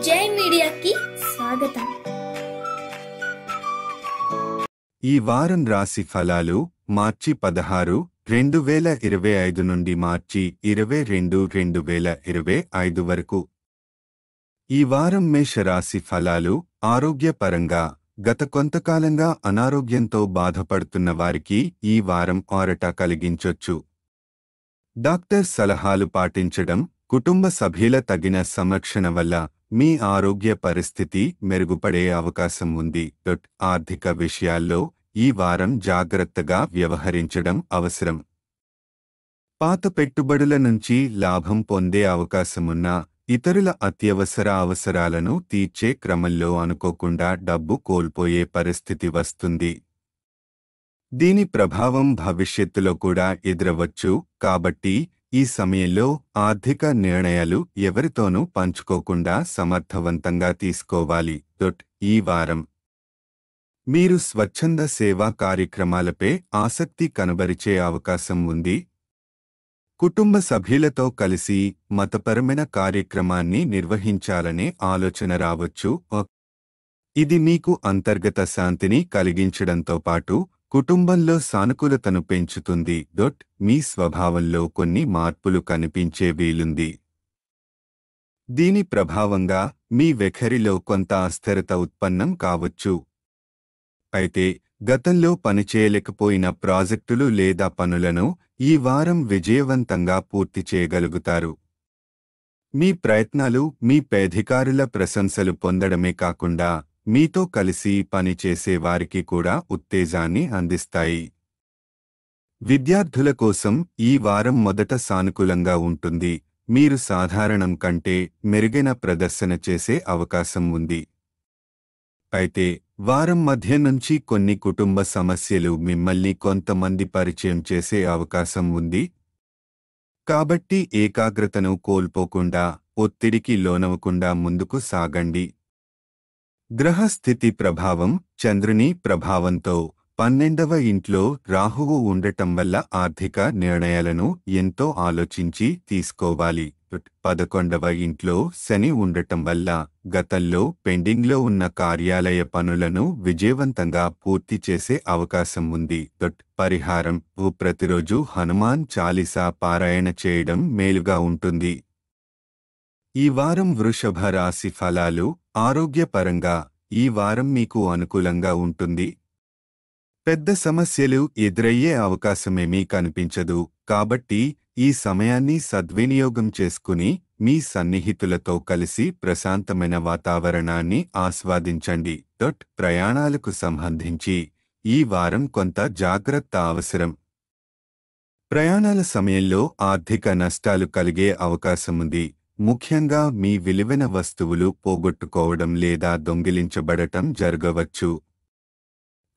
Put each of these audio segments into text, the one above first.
జై మీడియాకి స్వాగతం. ఈ వారం రాశి ఫలాలు మార్చి 16, 2025 నుండి మార్చి 22, 2025 వరకు. ఈ వారం మేషరాశి ఫలాలు ఆరోగ్యపరంగా గత కొంతకాలంగా అనారోగ్యంతో బాధపడుతున్న వారికి ఈ వారం ఊరట కలిగించొచ్చు. డాక్టర్ సలహాలు పాటించడం, కుటుంబ సభ్యుల తగిన సంరక్షణ వల్ల మీ ఆరోగ్య పరిస్థితి మెరుగుపడే అవకాశం ఉంది. ఆర్థిక విషయాల్లో ఈ వారం జాగ్రత్తగా వ్యవహరించడం అవసరం. పాత పెట్టుబడుల నుంచి లాభం పొందే అవకాశమున్నా ఇతరుల అత్యవసర అవసరాలను తీర్చే క్రమంలో అనుకోకుండా డబ్బు కోల్పోయే పరిస్థితి వస్తుంది. దీని ప్రభావం భవిష్యత్తులో కూడా ఎదురవచ్చు. కాబట్టి ఈ సమయంలో ఆర్థిక నిర్ణయాలు ఎవరితోనూ పంచుకోకుండా సమర్థవంతంగా తీసుకోవాలి. ఈ వారం మీరు స్వచ్ఛంద సేవా కార్యక్రమాలపై ఆసక్తి కనబరిచే అవకాశం ఉంది. కుటుంబ సభ్యులతో కలిసి మతపరమైన కార్యక్రమాన్ని నిర్వహించాలనే ఆలోచన రావచ్చు. ఇది మీకు అంతర్గత శాంతిని కలిగించడంతో పాటు కుటుంబంలో సానుకూలతను పెంచుతుంది. మీ స్వభావంలో కొన్ని మార్పులు కనిపించే వీలుంది. దీని ప్రభావంగా మీ వైఖరిలో కొంత అస్థిరత ఉత్పన్నం కావచ్చు. అయితే గతంలో పనిచేయలేకపోయిన ప్రాజెక్టులు లేదా పనులను ఈ వారం విజయవంతంగా పూర్తి చేయగలుగుతారు. మీ ప్రయత్నాలు మీ పైధికారుల ప్రశంసలు పొందడమే కాకుండా మీతో కలిసి పనిచేసే వారికి కూడా ఉత్తేజాన్ని అందిస్తాయి. విద్యార్థుల కోసం ఈ వారం మొదట సానుకూలంగా ఉంటుంది. మీరు సాధారణం కంటే మెరుగైన ప్రదర్శన చేసే అవకాశం ఉంది. అయితే వారం మధ్య నుంచి కొన్ని కుటుంబ సమస్యలు మిమ్మల్ని కొంతమంది పరిచయం చేసే అవకాశం ఉంది. కాబట్టి ఏకాగ్రతను కోల్పోకుండా, ఒత్తిడికి లోనవకుండా ముందుకు సాగండి. గ్రహస్థితి ప్రభావం చంద్రుని ప్రభావంతో 12వ ఇంట్లో రాహువు ఉండటం వల్ల ఆర్థిక నిర్ణయాలను ఎంతో ఆలోచించి తీసుకోవాలి. 11వ ఇంట్లో శని ఉండటం వల్ల గతంలో పెండింగ్లో ఉన్న కార్యాలయ పనులను విజయవంతంగా పూర్తి చేసే అవకాశం ఉంది. పరిహారం: ప్రతిరోజు హనుమాన్ చాలీసా పారాయణ చేయడం మేలుగా ఉంటుంది. ఈ వారం వృషభ రాశి ఫలాలు ఆరోగ్యపరంగా ఈ వారం మీకు అనుకూలంగా ఉంటుంది. పెద్ద సమస్యలు ఎదురయ్యే అవకాశమేమీ కనిపించదు. కాబట్టి ఈ సమయాన్ని సద్వినియోగం చేసుకుని మీ సన్నిహితులతో కలిసి ప్రశాంతమైన వాతావరణాన్ని ఆస్వాదించండి. ప్రయాణాలకు సంబంధించి ఈ వారం కొంత జాగ్రత్త అవసరం. ప్రయాణాల సమయంలో ఆర్థిక నష్టాలు కలిగే అవకాశముంది. ముఖ్యంగా మీ విలువైన వస్తువులు పోగొట్టుకోవడం లేదా దొంగిలించబడటం జరగవచ్చు.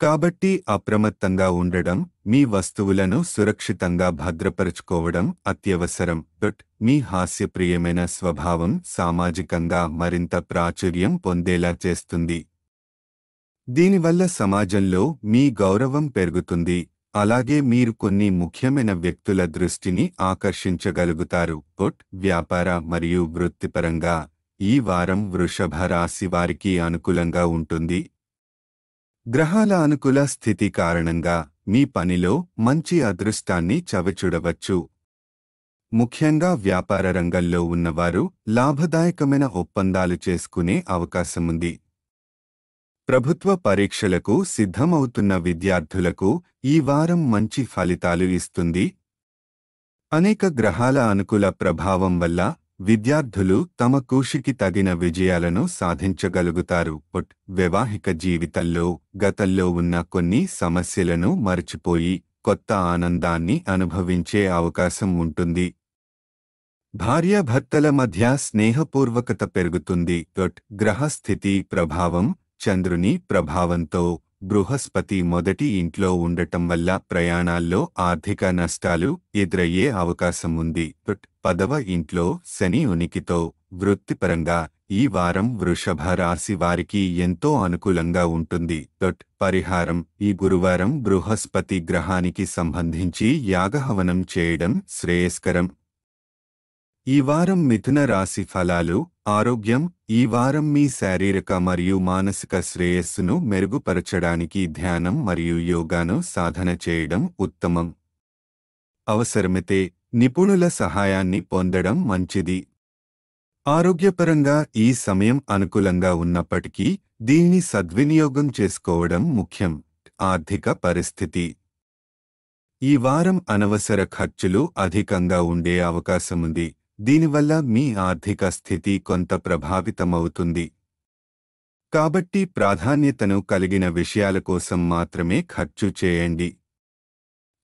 కాబట్టి అప్రమత్తంగా ఉండడం, మీ వస్తువులను సురక్షితంగా భద్రపరుచుకోవడం అత్యవసరం. మీ హాస్యప్రియమైన స్వభావం సామాజికంగా మరింత ప్రాచుర్యం పొందేలా చేస్తుంది. దీనివల్ల సమాజంలో మీ గౌరవం పెరుగుతుంది. అలాగే మీరు కొన్ని ముఖ్యమైన వ్యక్తుల దృష్టిని ఆకర్షించగలుగుతారు. వ్యాపార మరియు వృత్తిపరంగా ఈ వారం వృషభ రాశి వారికి అనుకూలంగా ఉంటుంది. గ్రహాల అనుకూల స్థితి కారణంగా మీ పనిలో మంచి అదృష్టాన్ని చవిచూడవచ్చు. ముఖ్యంగా వ్యాపార రంగంలో ఉన్నవారు లాభదాయకమైన ఒప్పందాలు చేసుకునే అవకాశముంది. ప్రభుత్వ పరీక్షలకు సిద్ధమవుతున్న విద్యార్థులకు ఈ వారం మంచి ఫలితాలు ఇస్తుంది. అనేక గ్రహాల అనుకూల ప్రభావం వల్ల విద్యార్థులు తమ కృషికి తగిన విజయాలను సాధించగలుగుతారు. వైవాహిక జీవితంలో గతంలో ఉన్న కొన్ని సమస్యలను మరచిపోయి కొత్త ఆనందాన్ని అనుభవించే అవకాశం ఉంటుంది. భార్యాభర్తల మధ్య స్నేహపూర్వకత పెరుగుతుంది. గ్రహస్థితి ప్రభావం చంద్రుని ప్రభావంతో బృహస్పతి మొదటి ఇంట్లో ఉండటం వల్ల ప్రయాణాల్లో ఆర్థిక నష్టాలు ఎదురయ్యే అవకాశం ఉంది. 10వ ఇంట్లో శని ఉనికితో వృత్తిపరంగా ఈ వారం వృషభ రాశి వారికి ఎంతో అనుకూలంగా ఉంటుంది. పరిహారం: ఈ గురువారం బృహస్పతి గ్రహానికి సంబంధించి యాగహవనం చేయడం శ్రేయస్కరం. ఈ వారం మిథున రాశి ఫలాలు. ఆరోగ్యం. ఈ వారం మీ శారీరక మరియు మానసిక శ్రేయస్సును మెరుగుపరచడానికి ధ్యానం మరియు యోగాను సాధన చేయడం ఉత్తమం. అవసరమైతే నిపుణుల సహాయాన్ని పొందడం మంచిది. ఆరోగ్యపరంగా ఈ సమయం అనుకూలంగా ఉన్నప్పటికీ దీన్ని సద్వినియోగం చేసుకోవడం ముఖ్యం. ఆర్థిక పరిస్థితి. ఈ వారం అనవసర ఖర్చులు అధికంగా ఉండే అవకాశముంది. దీనివల్ల మీ ఆర్థిక స్థితి కొంత ప్రభావితమవుతుంది. కాబట్టి ప్రాధాన్యతను కలిగిన విషయాల కోసం మాత్రమే ఖర్చు చేయండి.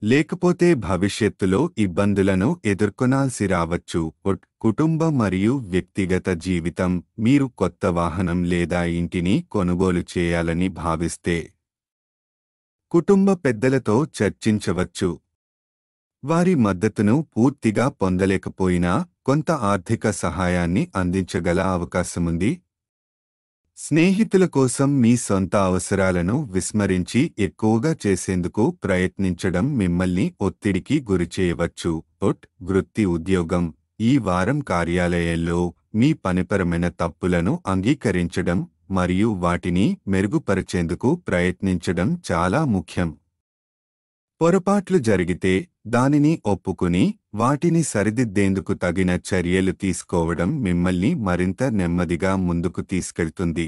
లేకపోతే భవిష్యత్తులో ఇబ్బందులను ఎదుర్కొనాల్సి రావచ్చు. కుటుంబ మరియు వ్యక్తిగత జీవితం. మీరు కొత్త వాహనం లేదా ఇంటిని కొనుగోలు చేయాలని భావిస్తే కుటుంబ పెద్దలతో చర్చించవచ్చు. వారి మద్దతును పూర్తిగా పొందలేకపోయినా కొంత ఆర్థిక సహాయాన్ని అందించగల అవకాశముంది. స్నేహితుల కోసం మీ సొంత అవసరాలను విస్మరించి ఎక్కువగా చేసేందుకు ప్రయత్నించడం మిమ్మల్ని ఒత్తిడికి గురిచేయవచ్చు. వృత్తి ఉద్యోగం. ఈ వారం కార్యాలయంలో మీ పనిపరమైన తప్పులను అంగీకరించడం మరియు వాటిని మెరుగుపరిచేందుకు ప్రయత్నించడం చాలా ముఖ్యం. పొరపాట్లు జరిగితే దానిని ఒప్పుకుని వాటిని సరిదిద్దేందుకు తగిన చర్యలు తీసుకోవడం మిమ్మల్ని మరింత నెమ్మదిగా ముందుకు తీసుకెళ్తుంది.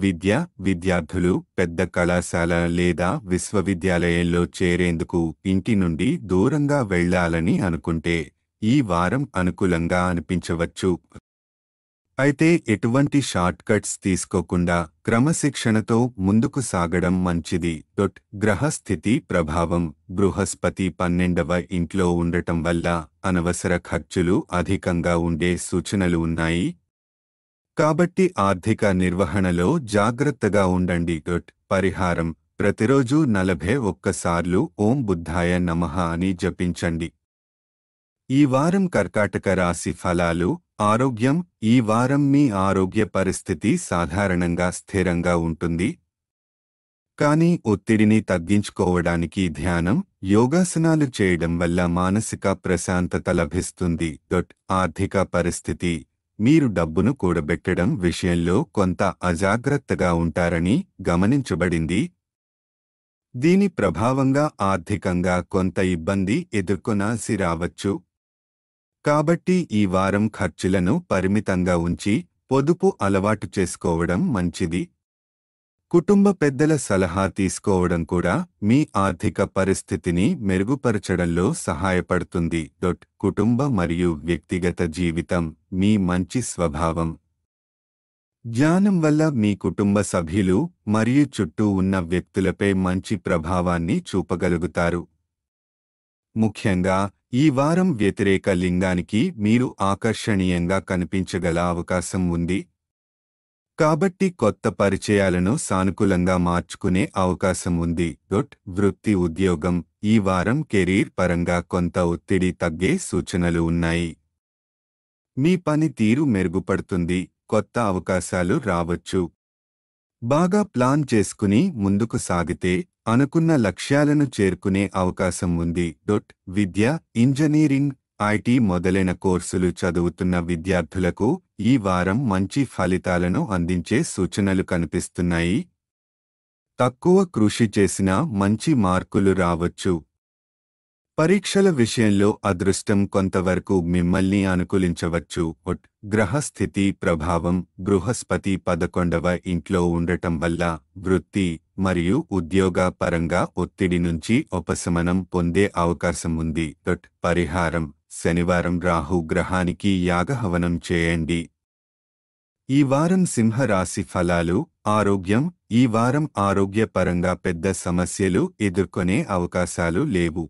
విద్య. విద్యార్థులు పెద్ద కళాశాల లేదా విశ్వవిద్యాలయంలో చేరేందుకు ఇంటి నుండి దూరంగా వెళ్లాలని అనుకుంటే ఈ వారం అనుకూలంగా అనిపించవచ్చు. అయితే ఎటువంటి షార్ట్ కట్స్ తీసుకోకుండా క్రమశిక్షణతో ముందుకు సాగడం మంచిది. గ్రహస్థితి ప్రభావం. బృహస్పతి 12వ ఇంట్లో ఉండటం వల్ల అనవసర ఖర్చులు అధికంగా ఉండే సూచనలు ఉన్నాయి. కాబట్టి ఆర్థిక నిర్వహణలో జాగ్రత్తగా ఉండండి. పరిహారం. ప్రతిరోజు 41 సార్లు ఓం బుద్ధాయ నమః అని జపించండి. ఈ వారం కర్కాటక రాశి ఫలాలు. ఆరోగ్యం. ఈ వారం మీ ఆరోగ్య పరిస్థితి సాధారణంగా స్థిరంగా ఉంటుంది. కానీ ఒత్తిడిని తగ్గించుకోవడానికి ధ్యానం, యోగాసనాలు చేయడం వల్ల మానసిక ప్రశాంతత లభిస్తుంది. ఆర్థిక పరిస్థితి. మీరు డబ్బును కూడబెట్టడం విషయంలో కొంత అజాగ్రత్తగా ఉంటారని గమనించబడింది. దీని ప్రభావంగా ఆర్థికంగా కొంత ఇబ్బంది ఎదుర్కొనాల్సి రావచ్చు. కాబట్టి ఈ వారం ఖర్చులను పరిమితంగా ఉంచి పొదుపు అలవాటు చేసుకోవడం మంచిది. కుటుంబ పెద్దల సలహా తీసుకోవడం కూడా మీ ఆర్థిక పరిస్థితిని మెరుగుపరచడంలో సహాయపడుతుంది. కుటుంబ మరియు వ్యక్తిగత జీవితం. మీ మంచి స్వభావం, జ్ఞానం వల్ల మీ కుటుంబ సభ్యులు మరియు చుట్టూ ఉన్న వ్యక్తులపై మంచి ప్రభావాన్ని చూపగలుగుతారు. ముఖ్యంగా ఈ వారం వ్యతిరేక లింగానికి మీరు ఆకర్షణీయంగా కనిపించగల అవకాశం ఉంది. కాబట్టి కొత్త పరిచయాలను సానుకూలంగా మార్చుకునే అవకాశం ఉంది. వృత్తి ఉద్యోగం. ఈ వారం కెరీర్ పరంగా కొంత ఒత్తిడి తగ్గే సూచనలు ఉన్నాయి. మీ పనితీరు మెరుగుపడుతుంది. కొత్త అవకాశాలు రావచ్చు. బాగా ప్లాన్ చేసుకుని ముందుకు సాగితే అనుకున్న లక్ష్యాలను చేరుకునే అవకాశం ఉంది. విద్య. ఇంజనీరింగ్, ఐటీ మొదలైన కోర్సులు చదువుతున్న విద్యార్థులకు ఈ వారం మంచి ఫలితాలను అందించే సూచనలు కనిపిస్తున్నాయి. తక్కువ కృషి చేసినా మంచి మార్కులు రావచ్చు. పరీక్షల విషయంలో అదృష్టం కొంతవరకు మిమ్మల్ని అనుకూలించవచ్చు. గ్రహస్థితి ప్రభావం. బృహస్పతి 11వ ఇంట్లో ఉండటం వల్ల వృత్తి మరియు ఉద్యోగ పరంగా ఒత్తిడి నుంచి ఉపశమనం పొందే అవకాశం ఉంది. పరిహారం. శనివారం రాహు గ్రహానికి యాగహవనం చేయండి. ఈ వారం సింహరాశి ఫలాలు. ఆరోగ్యం. ఈ వారం ఆరోగ్యపరంగా పెద్ద సమస్యలు ఎదుర్కొనే అవకాశాలు లేవు.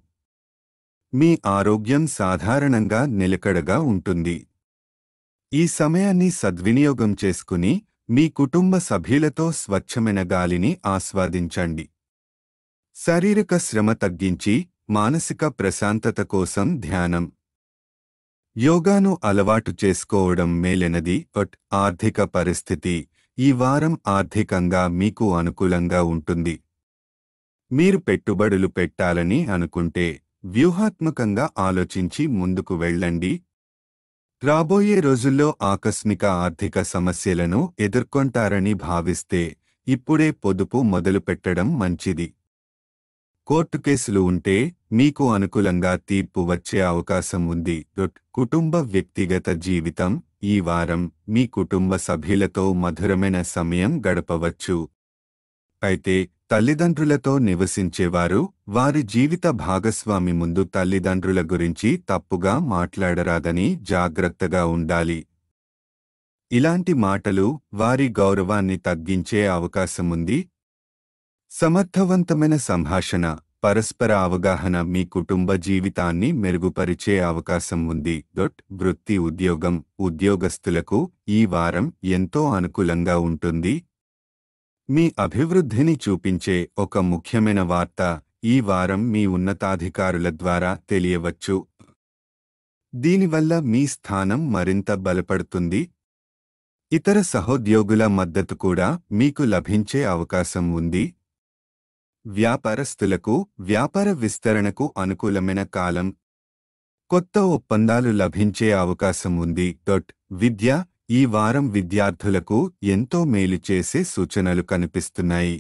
మీ ఆరోగ్యం సాధారణంగా నిలకడగా ఉంటుంది. ఈ సమయాన్ని సద్వినియోగం చేసుకుని మీ కుటుంబ సభ్యులతో స్వచ్ఛమైన గాలిని ఆస్వాదించండి. శారీరక శ్రమ తగ్గించి మానసిక ప్రశాంతత కోసం ధ్యానం, యోగాను అలవాటు చేసుకోవడం మేలైనది. ఆర్థిక పరిస్థితి. ఈ వారం ఆర్థికంగా మీకు అనుకూలంగా ఉంటుంది. మీరు పెట్టుబడులు పెట్టాలని అనుకుంటే వ్యూహాత్మకంగా ఆలోచించి ముందుకు వెళ్ళండి. రాబోయే రోజుల్లో ఆకస్మిక ఆర్థిక సమస్యలను ఎదుర్కొంటారని భావిస్తే ఇప్పుడే పొదుపు మొదలుపెట్టడం మంచిది. కోర్టు కేసులు ఉంటే మీకు అనుకూలంగా తీర్పు వచ్చే అవకాశం ఉంది. కుటుంబ వ్యక్తిగత జీవితం ఈ వారం మీ కుటుంబ సభ్యులతో మధురమైన సమయం గడపవచ్చు. అయితే తల్లిదండ్రులతో నివసించేవారు వారి జీవిత భాగస్వామి ముందు తల్లిదండ్రుల గురించి తప్పుగా మాట్లాడరాదని జాగ్రత్తగా ఉండాలి. ఇలాంటి మాటలు వారి గౌరవాన్ని తగ్గించే అవకాశముంది. సమర్థవంతమైన సంభాషణ, పరస్పర అవగాహన మీ కుటుంబ జీవితాన్ని మెరుగుపరిచే అవకాశం ఉంది. వృత్తి ఉద్యోగం ఉద్యోగస్తులకు ఈ వారం ఎంతో అనుకూలంగా ఉంటుంది. మీ అభివృద్ధిని చూపించే ఒక ముఖ్యమైన వార్త ఈ వారం మీ ఉన్నతాధికారుల ద్వారా తెలియవచ్చు. దీనివల్ల మీ స్థానం మరింత బలపడుతుంది. ఇతర సహోద్యోగుల మద్దతు కూడా మీకు లభించే అవకాశం ఉంది. వ్యాపారస్తులకు వ్యాపార విస్తరణకు అనుకూలమైన కాలం. కొత్త ఒప్పందాలు లభించే అవకాశం ఉంది. విద్య ఈ వారం విద్యార్థులకు ఎంతో మేలు చేసే సూచనలు కనిపిస్తున్నాయి.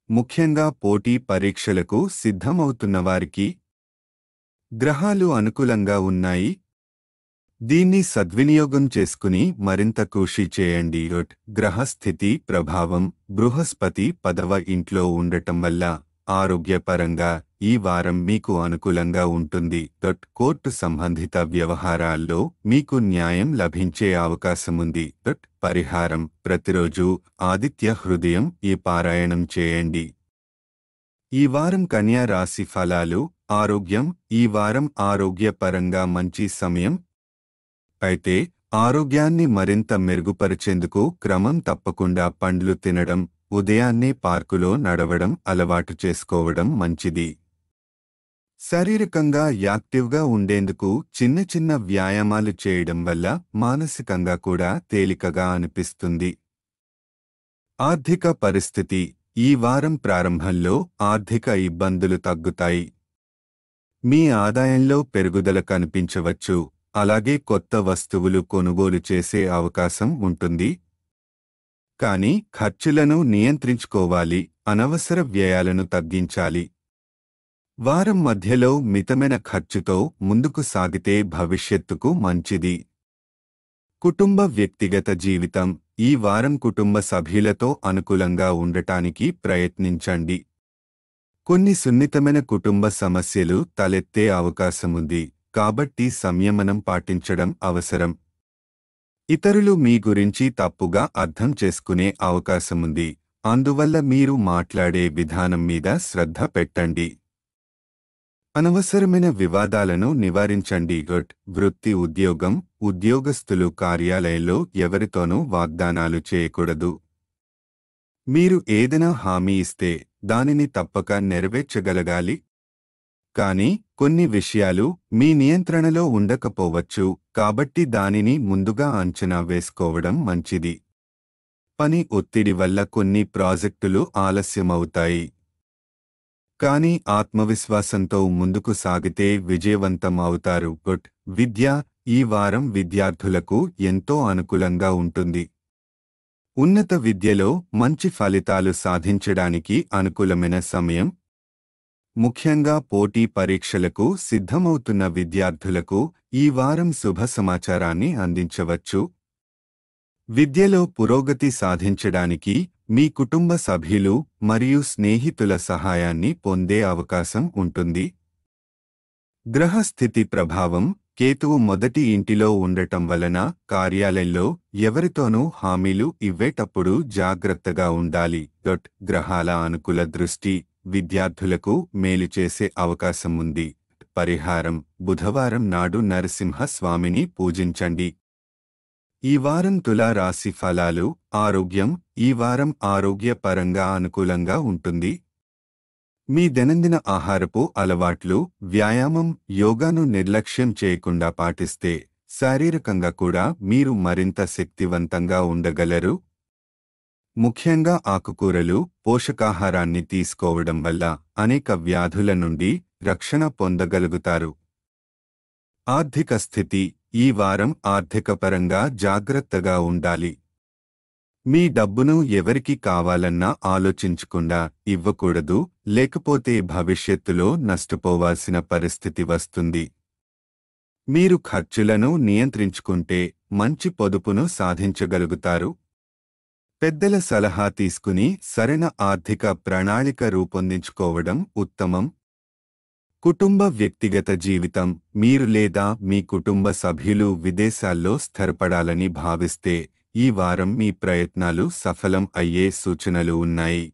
ముఖ్యంగా పోటీ పరీక్షలకు సిద్ధమవుతున్నవారికి గ్రహాలు అనుకూలంగా ఉన్నాయి. దీన్ని సద్వినియోగం చేసుకుని మరింత కృషి చేయండి. గ్రహస్థితి ప్రభావం బృహస్పతి 10వ ఇంట్లో ఉండటం వల్ల ఆరోగ్యపరంగా ఈ వారం మీకు అనుకూలంగా ఉంటుంది. కోర్టు సంబంధిత వ్యవహారాల్లో మీకు న్యాయం లభించే అవకాశముంది. పరిహారం ప్రతిరోజు ఆదిత్య హృదయం ఈ పారాయణం చేయండి. ఈ వారం కన్యా రాశి ఫలాలు. ఆరోగ్యం ఈ వారం ఆరోగ్యపరంగా మంచి సమయం. అయితే ఆరోగ్యాన్ని మరింత మెరుగుపరిచేందుకు క్రమం తప్పకుండా పండ్లు తినడం, ఉదయాన్నే పార్కులో నడవడం అలవాటు చేసుకోవడం మంచిది. శారీరకంగా యాక్టివ్గా ఉండేందుకు చిన్న చిన్న వ్యాయామాలు చేయడం వల్ల మానసికంగా కూడా తేలికగా అనిపిస్తుంది. ఆర్థిక పరిస్థితి ఈ వారం ప్రారంభంలో ఆర్థిక ఇబ్బందులు తగ్గుతాయి. మీ ఆదాయంలో పెరుగుదల కనిపించవచ్చు. అలాగే కొత్త వస్తువులు కొనుగోలు చేసే అవకాశం ఉంటుంది. కానీ ఖర్చులను నియంత్రించుకోవాలి. అనవసర వ్యయాలను తగ్గించాలి. వారం మధ్యలో మితమైన ఖర్చుతో ముందుకు సాగితే భవిష్యత్తుకు మంచిది. కుటుంబ వ్యక్తిగత జీవితం ఈ వారం కుటుంబ సభ్యులతో అనుకూలంగా ఉండటానికి ప్రయత్నించండి. కొన్ని సున్నితమైన కుటుంబ సమస్యలు తలెత్తే అవకాశముంది. కాబట్టి సంయమనం పాటించడం అవసరం. ఇతరులు మీ గురించి తప్పుగా అర్థం చేసుకునే అవకాశముంది. అందువల్ల మీరు మాట్లాడే విధానం మీద శ్రద్ధ పెట్టండి. అనవసరమైన వివాదాలను నివారించండి. వృత్తి ఉద్యోగం ఉద్యోగస్తులు కార్యాలయంలో ఎవరితోనూ వాగ్దానాలు చేయకూడదు. మీరు ఏదైనా హామీ ఇస్తే దానిని తప్పక నెరవేర్చగలగాలి. కానీ కొన్ని విషయాలు మీ నియంత్రణలో ఉండకపోవచ్చు. కాబట్టి దానిని ముందుగా అంచనా వేసుకోవడం మంచిది. పని ఒత్తిడి వల్ల కొన్ని ప్రాజెక్టులు ఆలస్యమవుతాయి. కానీ ఆత్మవిశ్వాసంతో ముందుకు సాగితే విజయవంతం అవుతారు. విద్య ఈ వారం విద్యార్థులకు ఎంతో అనుకూలంగా ఉంటుంది. ఉన్నత విద్యలో మంచి ఫలితాలు సాధించడానికి అనుకూలమైన సమయం. ముఖ్యంగా పోటీ పరీక్షలకు సిద్ధమవుతున్న విద్యార్థులకు ఈ వారం శుభ సమాచారాన్ని అందించవచ్చు. విద్యలో పురోగతి సాధించడానికి మీ కుటుంబ సభ్యులు మరియు స్నేహితుల సహాయాన్ని పొందే అవకాశం ఉంటుంది. గ్రహస్థితి ప్రభావం కేతువు మొదటి ఇంటిలో ఉండటం వలన కార్యాలయంలో ఎవరితోనూ హామీలు ఇవ్వేటప్పుడు జాగ్రత్తగా ఉండాలి. గ్రహాల అనుకూల దృష్టి విద్యార్థులకు మేలు చేసే అవకాశం ఉంది. పరిహారం బుధవారం నాడు నరసింహ స్వామిని పూజించండి. ఈ వారం తులా రాశి ఫలాలు. ఆరోగ్యం ఈ వారం ఆరోగ్యపరంగా అనుకూలంగా ఉంటుంది. మీ దైనందిన ఆహారపు అలవాట్లు, వ్యాయామం, యోగాను నిర్లక్ష్యం చేయకుండా పాటిస్తే శారీరకంగా కూడా మీరు మరింత శక్తివంతంగా ఉండగలరు. ముఖ్యంగా ఆకుకూరలు, పోషకాహారాన్ని తీసుకోవడం వల్ల అనేక వ్యాధుల నుండి రక్షణ పొందగలుగుతారు. ఆర్థిక స్థితి ఈ వారం ఆర్థికపరంగా జాగ్రత్తగా ఉండాలి. మీ డబ్బును ఎవరికి కావాలన్నా ఆలోచించకుండా ఇవ్వకూడదు, లేకపోతే భవిష్యత్తులో నష్టపోవాల్సిన పరిస్థితి వస్తుంది. మీరు ఖర్చులను నియంత్రించుకుంటే మంచి పొదుపును సాధించగలుగుతారు. పెద్దల సలహా తీసుకుని సరైన ఆర్థిక ప్రణాళిక రూపొందించుకోవడం ఉత్తమం. కుటుంబ వ్యక్తిగత జీవితం. మీరు లేదా మీ కుటుంబ సభ్యులు విదేశాల్లో స్థిరపడాలని భావిస్తే ఈ వారం మీ ప్రయత్నాలు సఫలం అయ్యే సూచనలు ఉన్నాయి.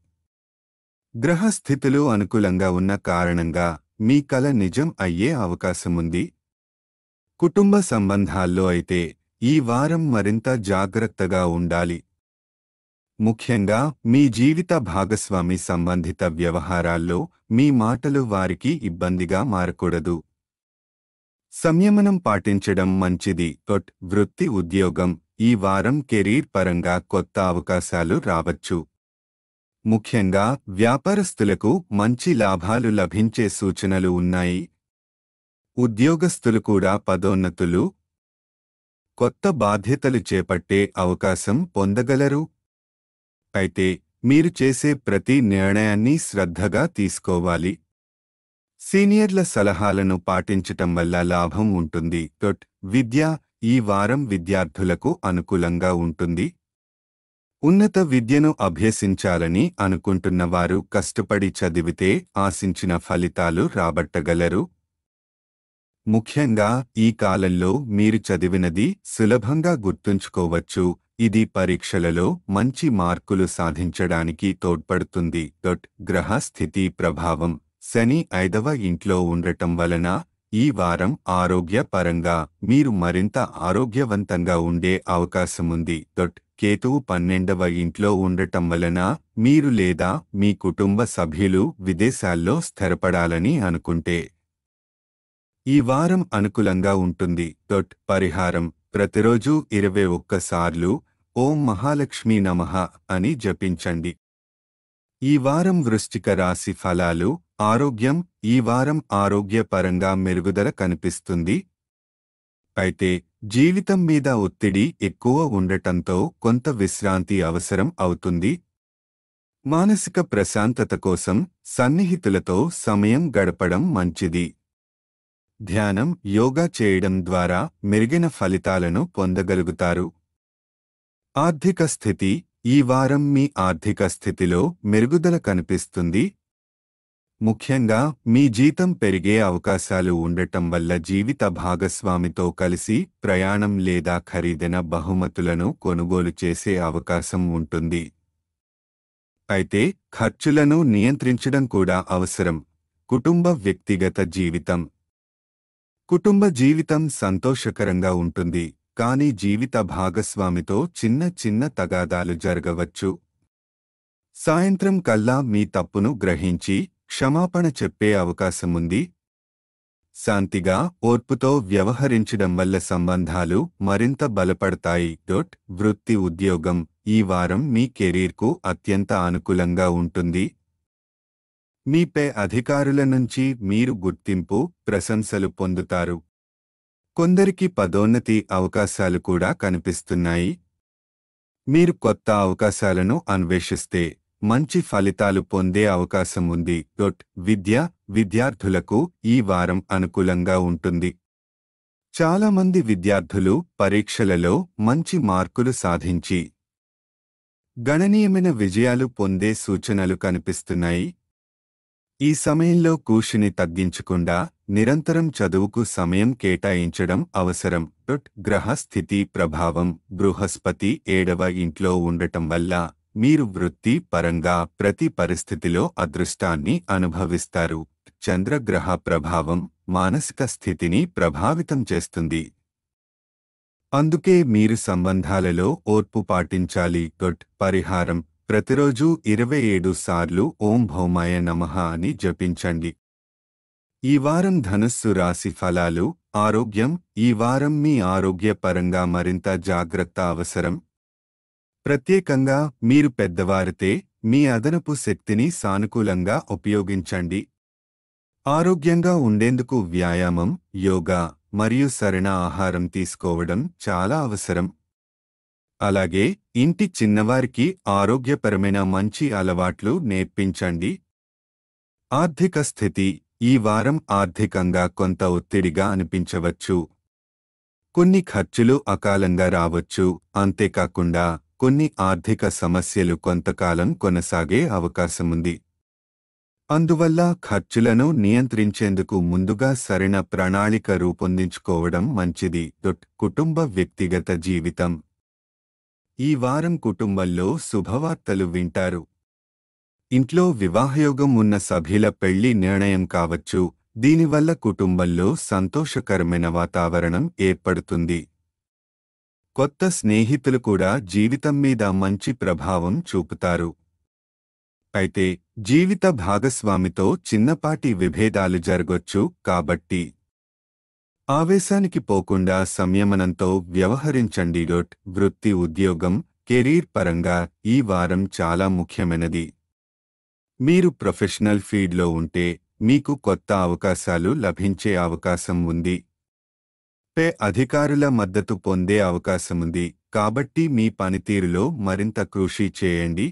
గ్రహస్థితులు అనుకూలంగా ఉన్న కారణంగా మీ కల నిజం అయ్యే అవకాశముంది. కుటుంబ సంబంధాల్లో అయితే ఈ వారం మరింత జాగ్రత్తగా ఉండాలి. ముఖ్యంగా మీ జీవిత భాగస్వామి సంబంధిత వ్యవహారాల్లో మీ మాటలు వారికి ఇబ్బందిగా మారకూడదు. సంయమనం పాటించడం మంచిది. వృత్తి ఉద్యోగం. ఈ వారం కెరీర్ పరంగా కొత్త అవకాశాలు రావచ్చు. ముఖ్యంగా వ్యాపారస్తులకు మంచి లాభాలు లభించే సూచనలు ఉన్నాయి. ఉద్యోగస్తులు కూడా పదోన్నతులు, కొత్త బాధ్యతలు చేపట్టే అవకాశం పొందగలరు. అయితే మీరు చేసే ప్రతి నిర్ణయాన్ని శ్రద్ధగా తీసుకోవాలి. సీనియర్ల సలహాలను పాటించటం వల్ల లాభం ఉంటుంది. విద్య. ఈ వారం విద్యార్థులకు అనుకూలంగా ఉంటుంది. ఉన్నత విద్యను అభ్యసించాలని అనుకుంటున్న వారు కష్టపడి చదివితే ఆశించిన ఫలితాలు రాబట్టగలరు. ముఖ్యంగా ఈ కాలంలో మీరు చదివినది సులభంగా గుర్తుంచుకోవచ్చు. ఇది పరీక్షలలో మంచి మార్కులు సాధించడానికి తోడ్పడుతుంది. గ్రహ స్థితి ప్రభావం. శని 5వ ఇంట్లో ఉండటం వలన ఈ వారం ఆరోగ్య పరంగా మీరు మరింత ఆరోగ్యవంతంగా ఉండే అవకాశముంది. కేతువు 12వ ఇంట్లో ఉండటం వలన మీరు లేదా మీ కుటుంబ సభ్యులు విదేశాల్లో స్థిరపడాలని అనుకుంటే ఈ వారం అనుకూలంగా ఉంటుంది. పరిహారం. ప్రతిరోజు 21 సార్లు ఓం మహాలక్ష్మీ నమః అని జపించండి. ఈ వారం వృశ్చిక రాశి ఫలాలు. ఆరోగ్యం. ఈ వారం ఆరోగ్యపరంగా మెరుగుదల కనిపిస్తుంది. అయితే జీవితం మీద ఒత్తిడి ఎక్కువ ఉండటంతో కొంత విశ్రాంతి అవసరం అవుతుంది. మానసిక ప్రశాంతత కోసం సన్నిహితులతో సమయం గడపడం మంచిది. ధ్యానం, యోగా చేయడం ద్వారా మెరుగైన ఫలితాలను పొందగలుగుతారు. ఆర్థిక స్థితి. ఈ వారం మీ ఆర్థిక స్థితిలో మెరుగుదల కనిపిస్తుంది. ముఖ్యంగా మీ జీతం పెరిగే అవకాశాలు ఉండటం వల్ల జీవిత భాగస్వామితో కలిసి ప్రయాణం లేదా ఖరీదైన బహుమతులను కొనుగోలు చేసే అవకాశం ఉంటుంది. అయితే ఖర్చులను నియంత్రించడం కూడా అవసరం. కుటుంబ వ్యక్తిగత జీవితం. కుటుంబ జీవితం సంతోషకరంగా ఉంటుంది, కానీ జీవిత భాగస్వామితో చిన్న చిన్న తగాదాలు జరగవచ్చు. సాయంత్రం కల్లా మీ తప్పును గ్రహించి క్షమాపణ చెప్పే అవకాశముంది. శాంతిగా, ఓర్పుతో వ్యవహరించడం వల్ల సంబంధాలు మరింత బలపడతాయి. వృత్తి ఉద్యోగం. ఈ వారం మీ కెరీర్కు అత్యంత అనుకూలంగా ఉంటుంది. మీపై అధికారుల నుంచి మీరు గుర్తింపు, ప్రశంసలు పొందుతారు. కొందరికి పదోన్నతి అవకాశాలు కూడా కనిపిస్తున్నాయి. మీరు కొత్త అవకాశాలను అన్వేషిస్తే మంచి ఫలితాలు పొందే అవకాశం ఉంది. విద్య. విద్యార్థులకు ఈ వారం అనుకూలంగా ఉంటుంది. చాలామంది విద్యార్థులు పరీక్షలలో మంచి మార్కులు సాధించి గణనీయమైన విజయాలు పొందే సూచనలు కనిపిస్తున్నాయి. ఈ సమయంలో కృషిని తగ్గించకుండా నిరంతరం చదువుకు సమయం కేటాయించడం అవసరం. గ్రహ స్థితి ప్రభావం. బృహస్పతి 7వ ఇంట్లో ఉండటం వల్ల మీరు వృత్తి పరంగా ప్రతి పరిస్థితిలో అదృష్టాన్ని అనుభవిస్తారు. చంద్రగ్రహ ప్రభావం మానసిక స్థితిని ప్రభావితం చేస్తుంది. అందుకే మీరు సంబంధాలలో ఓర్పు పాటించాలి. పరిహారం. ప్రతిరోజు 27 సార్లు ఓం భౌమాయ నమః అని జపించండి. ఈ వారం ధనుస్సు రాశి ఫలాలు. ఆరోగ్యం. ఈ వారం మీ ఆరోగ్య పరంగా మరింత జాగ్రత్త అవసరం. ప్రత్యేకంగా మీరు పెద్దవారితే మీ అదనపు శక్తిని సానుకూలంగా ఉపయోగించండి. ఆరోగ్యంగా ఉండేందుకు వ్యాయామం, యోగా, మరియు సరైన ఆహారం తీసుకోవడం చాలా అవసరం. అలాగే ఇంటి చిన్నవారికి ఆరోగ్యపరమైన మంచి అలవాట్లు నేర్పించండి. ఆర్థిక స్థితి ఈ వారం ఆర్థికంగా కొంత ఒత్తిడిగా అనిపించవచ్చు. కొన్ని ఖర్చులు అకాలంగా రావచ్చు, అంతేకాకుండా కొన్ని ఆర్థిక సమస్యలు కొంతకాలం కొనసాగే అవకాశముంది. అందువల్ల ఖర్చులను నియంత్రించేందుకు ముందుగా సరైన ప్రణాళిక రూపొందించుకోవడం మంచిది. కుటుంబ వ్యక్తిగత జీవితం ఈ వారం కుటుంబంలో శుభవార్తలు వింటారు. ఇంట్లో వివాహయోగం ఉన్న సభ్యుల పెళ్లి నిర్ణయం కావచ్చు. దీనివల్ల కుటుంబంలో సంతోషకరమైన వాతావరణం ఏర్పడుతుంది. కొత్త స్నేహితులు కూడా జీవితం మీద మంచి ప్రభావం చూపుతారు. అయితే జీవిత భాగస్వామితో చిన్నపాటి విభేదాలు జరగొచ్చు, కాబట్టి ఆవేశానికి పోకుండా సంయమనంతో వ్యవహరించండి. వృత్తి ఉద్యోగం కెరీర్ పరంగా ఈ వారం చాలా ముఖ్యమైనది. మీరు ప్రొఫెషనల్ ఫీల్డ్లో ఉంటే మీకు కొత్త అవకాశాలు లభించే అవకాశం ఉంది. పై అధికారుల మద్దతు పొందే అవకాశముంది, కాబట్టి మీ పనితీరులో మరింత కృషి చేయండి.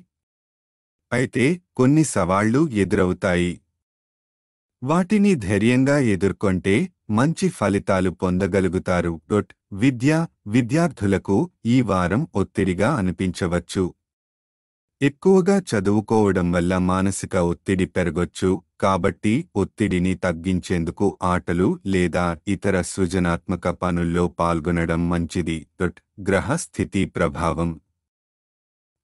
అయితే కొన్ని సవాళ్లు ఎదురవుతాయి. వాటిని ధైర్యంగా ఎదుర్కొంటే మంచి ఫలితాలు పొందగలుగుతారు. విద్యార్థులకు ఈ వారం ఒత్తిడిగా అనిపించవచ్చు. ఎక్కువగా చదువుకోవడం వల్ల మానసిక ఒత్తిడి పెరగొచ్చు, కాబట్టి ఒత్తిడిని తగ్గించేందుకు ఆటలు లేదా ఇతర సృజనాత్మక పనుల్లో పాల్గొనడం మంచిది. గ్రహ స్థితి ప్రభావం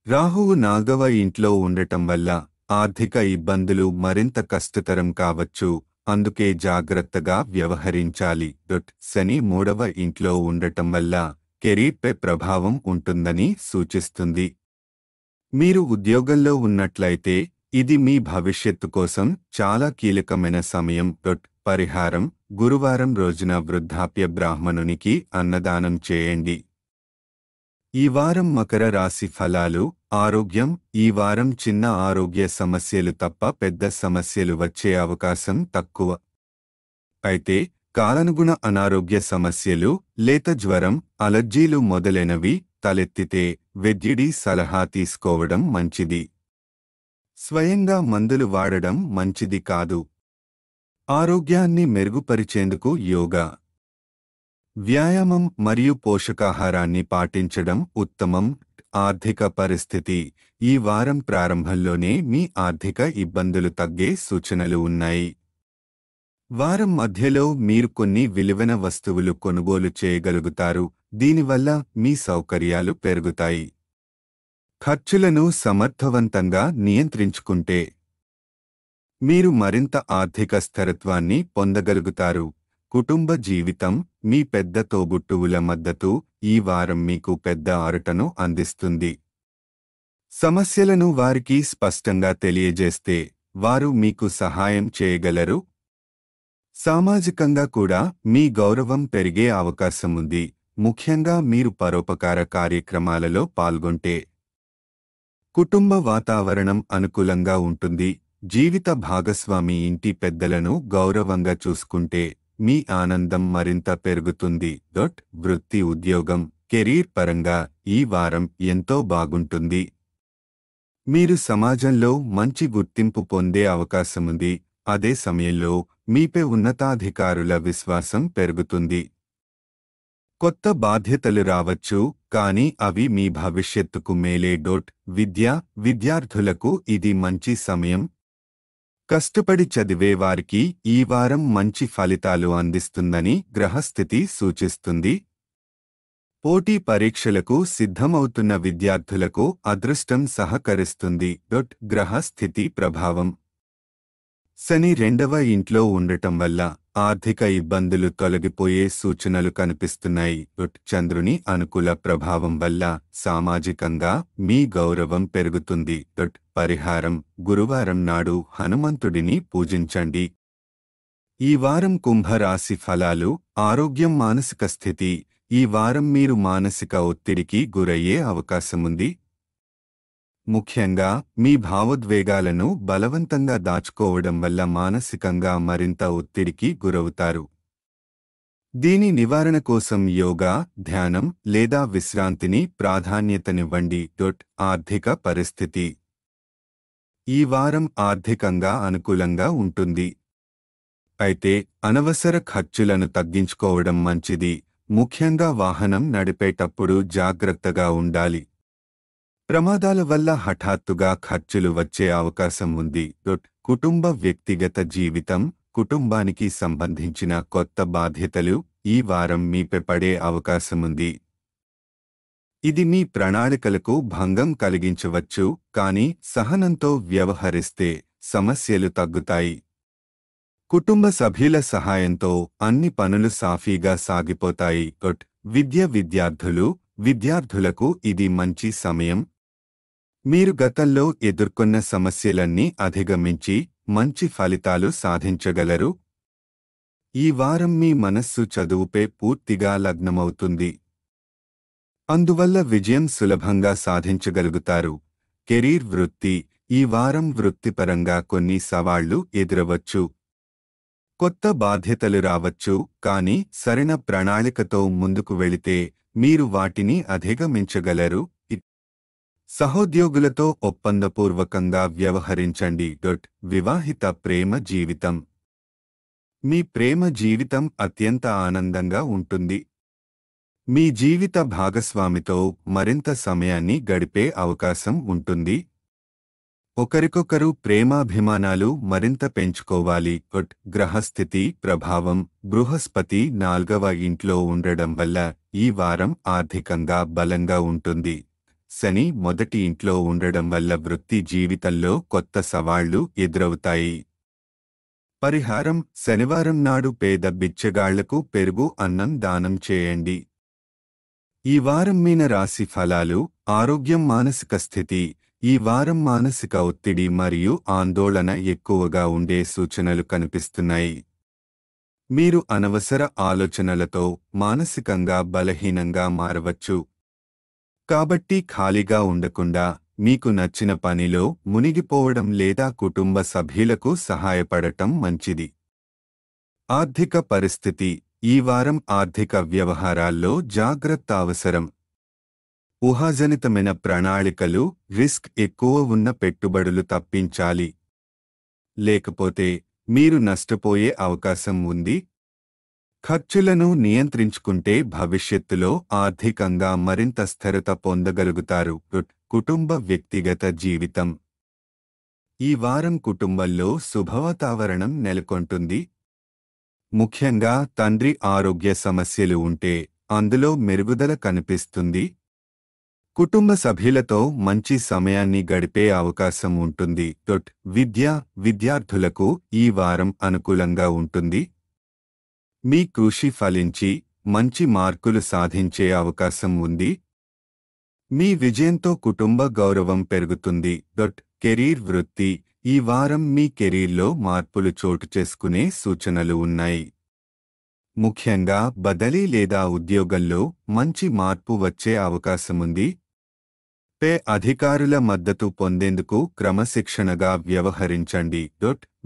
రాహువు 4వ ఇంట్లో ఉండటం వల్ల ఆర్థిక ఇబ్బందులు మరింత కష్టతరం కావచ్చు, అందుకే జాగ్రత్తగా వ్యవహరించాలి. శని 3వ ఇంట్లో ఉండటం వల్ల కెరీర్పై ప్రభావం ఉంటుందని సూచిస్తుంది. మీరు ఉద్యోగంలో ఉన్నట్లయితే ఇది మీ భవిష్యత్తు కోసం చాలా కీలకమైన సమయం. పరిహారం గురువారం రోజున వృద్ధాప్య బ్రాహ్మణునికి అన్నదానం చేయండి. ఈ వారం మకర రాశి ఫలాలు ఆరోగ్యం ఈ వారం చిన్న ఆరోగ్య సమస్యలు తప్ప పెద్ద సమస్యలు వచ్చే అవకాశం తక్కువ. అయితే కాలానుగుణ అనారోగ్య సమస్యలు, లేత జ్వరం, అలర్జీలు మొదలైనవి తలెత్తితే వైద్యుడి సలహా తీసుకోవడం మంచిది. స్వయంగా మందులు వాడడం మంచిది కాదు. ఆరోగ్యాన్ని మెరుగుపరిచేందుకు యోగా, వ్యాయామం మరియు పోషకాహారాన్ని పాటించడం ఉత్తమం. ఆర్థిక పరిస్థితి ఈ వారం ప్రారంభంలోనే మీ ఆర్థిక ఇబ్బందులు తగ్గే సూచనలు ఉన్నాయి. వారం మధ్యలో మీరు కొన్ని విలువైన వస్తువులు కొనుగోలు చేయగలుగుతారు, దీనివల్ల మీ సౌకర్యాలు పెరుగుతాయి. ఖర్చులను సమర్థవంతంగా నియంత్రించుకుంటే మీరు మరింత ఆర్థిక స్థిరత్వాన్ని పొందగలుగుతారు. కుటుంబ జీవితం మీ పెద్ద తోబుట్టువుల మద్దతు ఈ వారం మీకు పెద్ద ఆరుటను అందిస్తుంది. సమస్యలను వారికి స్పష్టంగా తెలియజేస్తే వారు మీకు సహాయం చేయగలరు. సామాజికంగా కూడా మీ గౌరవం పెరిగే అవకాశముంది, ముఖ్యంగా మీరు పరోపకార కార్యక్రమాలలో పాల్గొంటే. కుటుంబ వాతావరణం అనుకూలంగా ఉంటుంది. జీవిత భాగస్వామి ఇంటి పెద్దలను గౌరవంగా చూసుకుంటే మీ ఆనందం మరింత పెరుగుతుంది. వృత్తి ఉద్యోగం కెరీర్ పరంగా ఈ వారం ఎంతో బాగుంటుంది. మీరు సమాజంలో మంచి గుర్తింపు పొందే అవకాశముంది, అదే సమయంలో మీపై ఉన్నతాధికారుల విశ్వాసం పెరుగుతుంది. కొత్త బాధ్యతలు రావచ్చు, కానీ అవి మీ భవిష్యత్తుకు మేలే. విద్యార్థులకు ఇది మంచి సమయం. కష్టపడి చదివే వారికి ఈ వారం మంచి ఫలితాలు అందిస్తుందని గ్రహస్థితి సూచిస్తుంది. పోటీ పరీక్షలకు సిద్ధమవుతున్న విద్యార్థులకు అదృష్టం సహకరిస్తుంది. గ్రహస్థితి ప్రభావం శని 2వ ఇంట్లో ఉండటం వల్ల ఆర్థిక ఇబ్బందులు తొలగిపోయే సూచనలు కనిపిస్తున్నాయి. చంద్రుని అనుకూల ప్రభావం వల్ల సామాజికంగా మీ గౌరవం పెరుగుతుంది. పరిహారం గురువారం నాడు హనుమంతుడిని పూజించండి. ఈ వారం కుంభరాశి ఫలాలు ఆరోగ్యం మానసిక స్థితి ఈ వారం మీరు మానసిక ఒత్తిడికి గురయ్యే అవకాశముంది. ముఖ్యంగా మీ భావోద్వేగాలను బలవంతంగా దాచుకోవడం వల్ల మానసికంగా మరింత ఒత్తిడికి గురవుతారు. దీని నివారణ కోసం యోగా, ధ్యానం లేదా విశ్రాంతిని ప్రాధాన్యతనివ్వండి. ఆర్థిక పరిస్థితి ఈ వారం ఆర్థికంగా అనుకూలంగా ఉంటుంది. అయితే అనవసర ఖర్చులను తగ్గించుకోవడం మంచిది. ముఖ్యంగా వాహనం నడిపేటప్పుడు జాగ్రత్తగా ఉండాలి. ప్రమాదాల వల్ల హఠాత్తుగా ఖర్చులు వచ్చే అవకాశం ఉంది. కుటుంబ వ్యక్తిగత జీవితం, కుటుంబానికి సంబంధించిన కొత్త బాధ్యతలు ఈ వారం మీపై పడే అవకాశముంది. ఇది మీ ప్రణాళికలకు భంగం కలిగించవచ్చు, కానీ సహనంతో వ్యవహరిస్తే సమస్యలు తగ్గుతాయి. కుటుంబ సభ్యుల సహాయంతో అన్ని పనులు సాఫీగా సాగిపోతాయి. విద్యార్థులకు ఇది మంచి సమయం. మీరు గతంలో ఎదుర్కొన్న సమస్యలన్నీ అధిగమించి మంచి ఫలితాలు సాధించగలరు. ఈ వారం మీ మనస్సు చదువుపై పూర్తిగా లగ్నమవుతుంది. అందువల్ల విజయం సులభంగా సాధించగలుగుతారు. కెరీర్ వృత్తి ఈ వారం వృత్తిపరంగా కొన్ని సవాళ్లు ఎదురవచ్చు. కొత్త బాధ్యతలు రావచ్చు, కానీ సరైన ప్రణాళికతో ముందుకు వెళితే మీరు వాటిని అధిగమించగలరు. సహోద్యోగులతో ఒప్పందపూర్వకంగా వ్యవహరించండి. వివాహిత ప్రేమ జీవితం మీ ప్రేమ జీవితం అత్యంత ఆనందంగా ఉంటుంది. మీ జీవిత భాగస్వామితో మరింత సమయాన్ని గడిపే అవకాశం ఉంటుంది. ఒకరికొకరు ప్రేమాభిమానాలు మరింత పెంచుకోవాలి. గ్రహస్థితి ప్రభావం బృహస్పతి 4వ ఇంట్లో ఉండడం వల్ల ఈ వారం ఆర్థికంగా బలంగా ఉంటుంది. శని 1టి ఇంట్లో ఉండడం వల్ల వృత్తి జీవితంలో కొత్త సవాళ్లు ఎదురవుతాయి. పరిహారం: శనివారం నాడు పేద బిచ్చగాళ్లకు పెరుగు అన్నం దానం చేయండి. ఈ వారం మీన రాశి ఫలాలు. ఆరోగ్యం మానసిక స్థితి ఈ వారం మానసిక ఒత్తిడి మరియు ఆందోళన ఎక్కువగా ఉండే సూచనలు కనిపిస్తున్నాయి. మీరు అనవసర ఆలోచనలతో మానసికంగా బలహీనంగా మారవచ్చు. కాబట్టి ఖాళీగా ఉండకుండా మీకు నచ్చిన పనిలో మునిగిపోవడం లేదా కుటుంబ సభ్యులకు సహాయపడటం మంచిది. ఆర్థిక పరిస్థితి ఈ వారం ఆర్థిక వ్యవహారాల్లో జాగ్రత్త అవసరం. ఊహాజనితమైన ప్రణాళికలు, రిస్క్ ఎక్కువ ఉన్న పెట్టుబడులు తప్పించాలి. లేకపోతే మీరు నష్టపోయే అవకాశం ఉంది. ఖర్చులను నియంత్రించుకుంటే భవిష్యత్తులో ఆర్థికంగా మరింత స్థిరత పొందగలుగుతారు. కుటుంబ వ్యక్తిగత జీవితం ఈ వారం కుటుంబంలో శుభవాతావరణం నెలకొంటుంది. ముఖ్యంగా తండ్రి ఆరోగ్య సమస్యలు ఉంటే అందులో మెరుగుదల కనిపిస్తుంది. కుటుంబ సభ్యులతో మంచి సమయాన్ని గడిపే అవకాశం ఉంటుంది. విద్యార్థులకు ఈ వారం అనుకూలంగా ఉంటుంది. మీ కృషి ఫలించి మంచి మార్కులు సాధించే అవకాశం ఉంది. మీ విజయంతో కుటుంబ గౌరవం పెరుగుతుంది. కెరీర్ వృత్తి ఈ వారం మీ కెరీర్లో మార్పులు చోటు చేసుకునే సూచనలు ఉన్నాయి. ముఖ్యంగా బదిలీ లేదా ఉద్యోగంలో మంచి మార్పు వచ్చే అవకాశముంది. పై అధికారుల మద్దతు పొందేందుకు క్రమశిక్షణగా వ్యవహరించండి.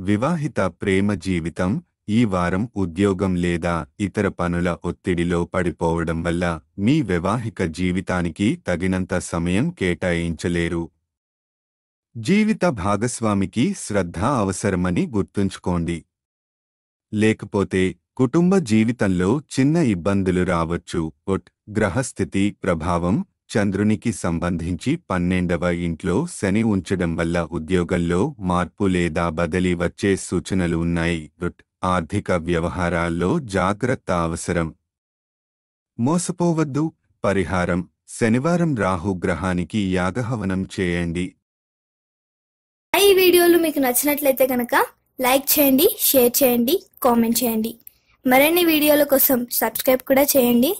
వివాహిత ప్రేమ జీవితం ఈ వారం ఉద్యోగం లేదా ఇతర పనుల ఒత్తిడిలో పడిపోవడం వల్ల మీ వైవాహిక జీవితానికి తగినంత సమయం కేటాయించలేరు. జీవిత భాగస్వామికి శ్రద్ధ అవసరమని గుర్తుంచుకోండి. లేకపోతే కుటుంబ జీవితంలో చిన్న ఇబ్బందులు రావచ్చు. గ్రహస్థితి ప్రభావం చంద్రునికి సంబంధించి 12వ ఇంట్లో శని ఉంచడం వల్ల ఉద్యోగంలో మార్పు లేదా బదిలీ వచ్చే సూచనలు ఉన్నాయి. ఆర్థిక వ్యవహారాల్లో జాగ్రత్త అవసరం. మోసపోవద్దు. పరిహారం: శనివారం రాహు గ్రహానికి యాగహవనం చేయండి. ఈ వీడియోలు మీకు నచ్చినట్లయితే కనుక లైక్ చేయండి, షేర్ చేయండి, కామెంట్ చేయండి. మరిన్ని వీడియోల కోసం సబ్స్క్రైబ్ కూడా చేయండి.